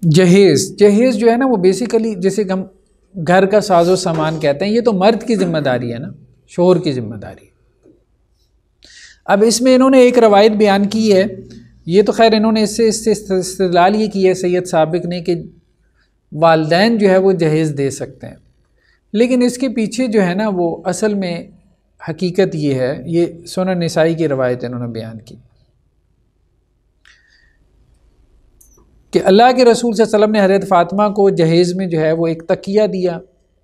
جہیز جو ہے نا وہ بیسیکلی جیسے ہم گھر کا ساز و سامان کہتے ہیں، یہ تو مرد کی ذمہ داری ہے نا، شوہر کی ذمہ داری ہے۔ اب اس میں انہوں نے ایک روایت بیان کی ہے، یہ تو خیر انہوں نے اس سے استدلال یہ کی ہے سید سابق نے کہ والدین جو ہے وہ جہیز دے سکتے ہیں، لیکن اس کے پیچھے جو ہے نا وہ اصل میں حقیقت یہ ہے، یہ سنن نسائی کی روایت انہوں نے بیان کی کہ اللہ کے رسول صلی اللہ علیہ وسلم نے حضرت فاطمہ کو جہیز میں جو ہے وہ ایک تکیہ دیا،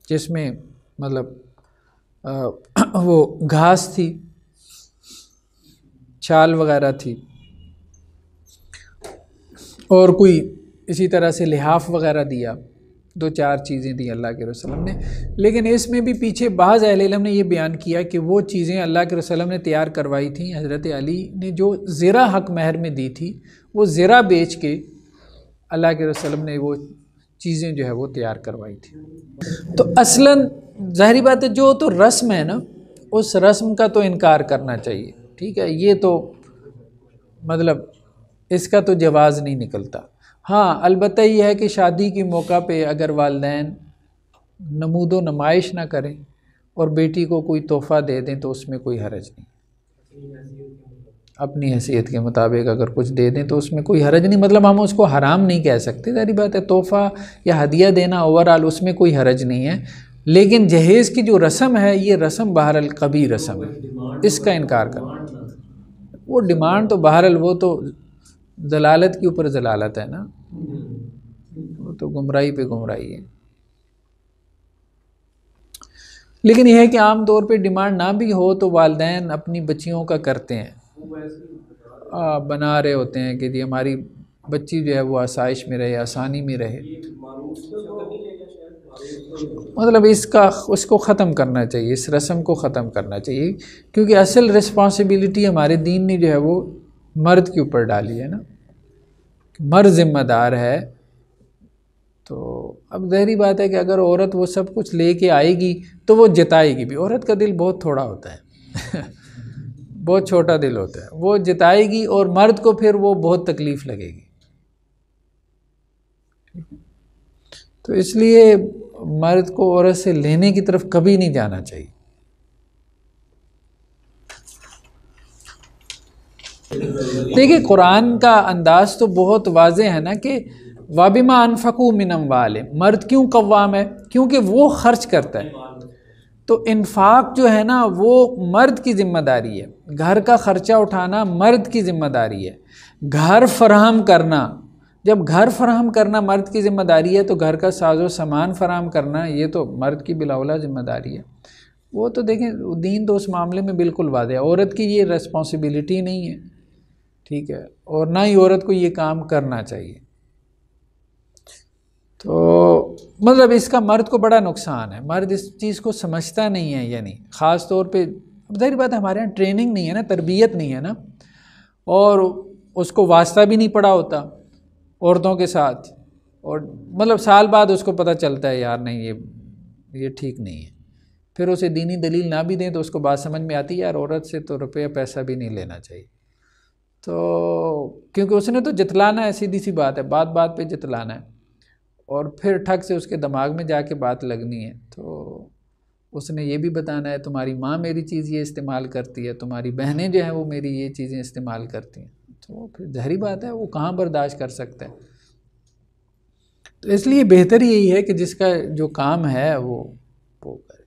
جس میں مطلب وہ گھاس تھی، چھال وغیرہ تھی، اور کوئی اسی طرح سے لحاف وغیرہ دیا، 2-4 چیزیں دی اللہ کے رسول نے۔ لیکن اس میں بھی پیچھے بعض اہل علم نے یہ بیان کیا کہ وہ چیزیں اللہ کے رسول نے تیار کروائی تھیں، حضرت علی نے جو زرہ حق مہر میں دی تھی، وہ زرہ بیچ کے اللہ کے رسول نے وہ چیزیں جو ہے وہ تیار کروائی تھی۔ تو اصلاً ظاہری بات ہے جو تو رسم ہے نا، اس رسم کا تو انکار کرنا چاہیے، ٹھیک ہے، یہ تو مطلب اس کا تو جواز نہیں نکلتا۔ ہاں البتہ یہ ہے کہ شادی کے موقع پہ اگر والدین نمود و نمائش نہ کریں اور بیٹی کو کوئی تحفہ دے دیں تو اس میں کوئی حرج نہیں، اپنی حیثیت کے مطابق اگر کچھ دے دیں تو اس میں کوئی حرج نہیں، مطلب ہم اس کو حرام نہیں کہہ سکتے، ظاہری بات ہے تحفہ یا ہدیہ دینا اوورآل اس میں کوئی حرج نہیں ہے، لیکن جہیز کی جو رسم ہے یہ رسم بہرحال قبیح رسم ہے، اس کا انکار کرنا۔ وہ ڈیمانڈ تو بہرحال وہ تو ضلالت کے اوپر ضلالت ہے نا، وہ تو گمراہی پہ گمراہی ہے۔ لیکن یہ ہے کہ عام طور پہ ڈیمانڈ نہ بھی ہو تو والدین اپنی بچیوں کا کرتے ہیں، بنا رہے ہوتے ہیں کہ جی ہماری بچی جو ہے وہ آسائش میں رہے، آسانی میں رہے، مطلب اس کو ختم کرنا چاہیے، اس رسم کو ختم کرنا چاہیے، کیونکہ اصل رسپانسبلٹی ہمارے دین نے جو ہے وہ مرد کے اوپر ڈالی ہے نا، مرد ذمہ دار ہے۔ تو اب ظاہری بات ہے کہ اگر عورت وہ سب کچھ لے کے آئے گی تو وہ جتائے گی بھی، عورت کا دل بہت تھوڑا ہوتا ہے بہت چھوٹا دل ہوتا ہے، وہ جتائے گی اور مرد کو پھر وہ بہت تکلیف لگے گی۔ تو اس لیے مرد کو عورت سے لینے کی طرف کبھی نہیں جانا چاہیے۔ دیکھیں قرآن کا انداز تو بہت واضح ہے نا کہ وَبِمَا أَنفَقُوا مِنْ أَمْوَالِهِمْ، مرد کیوں قوام ہے؟ کیونکہ وہ خرچ کرتا ہے، تو انفاق جو ہے نا وہ مرد کی ذمہ داری ہے، گھر کا خرچہ اٹھانا مرد کی ذمہ داری ہے، گھر فراہم کرنا، جب گھر فراہم کرنا مرد کی ذمہ داری ہے تو گھر کا ساز و سامان فراہم کرنا یہ تو مرد کی بلاولا ذمہ داری ہے۔ وہ تو دیکھیں دین تو اس معاملے میں بالکل واضح ہے، عورت کی یہ ریسپانسبلٹی نہیں ہے، ٹھیک ہے، اور نہ ہی عورت کو یہ کام کرنا چاہیے۔ تو مطلب اس کا مرد کو بڑا نقصان ہے، مرد اس چیز کو سمجھتا نہیں ہے، یعنی خاص طور پہ ظاہری بات ہے ہمارے یہاں ٹریننگ نہیں ہے نا، تربیت نہیں ہے نا، اور اس کو واسطہ بھی نہیں پڑا ہوتا عورتوں کے ساتھ، اور مطلب سال بعد اس کو پتہ چلتا ہے یار نہیں یہ ٹھیک نہیں ہے، پھر اسے دینی دلیل نہ بھی دیں تو اس کو بات سمجھ میں آتی ہے یار عورت سے تو روپیہ پیسہ بھی نہیں لینا چاہیے، تو کیونکہ اس نے تو جتلانا ہے، سیدھی سی بات ہے، بات بات پہ جتلانا ہے، اور پھر ٹھگ سے اس کے دماغ میں جا کے بات لگنی ہے، تو اس نے یہ بھی بتانا ہے تمہاری ماں میری چیز یہ استعمال کرتی ہے، تمہاری بہنیں جو ہیں وہ میری یہ چیزیں استعمال کرتی ہیں، تو پھر ظاہری بات ہے وہ کہاں برداشت کر سکتا ہے۔ تو اس لیے بہتر یہی ہے کہ جس کا جو کام ہے وہ کرے۔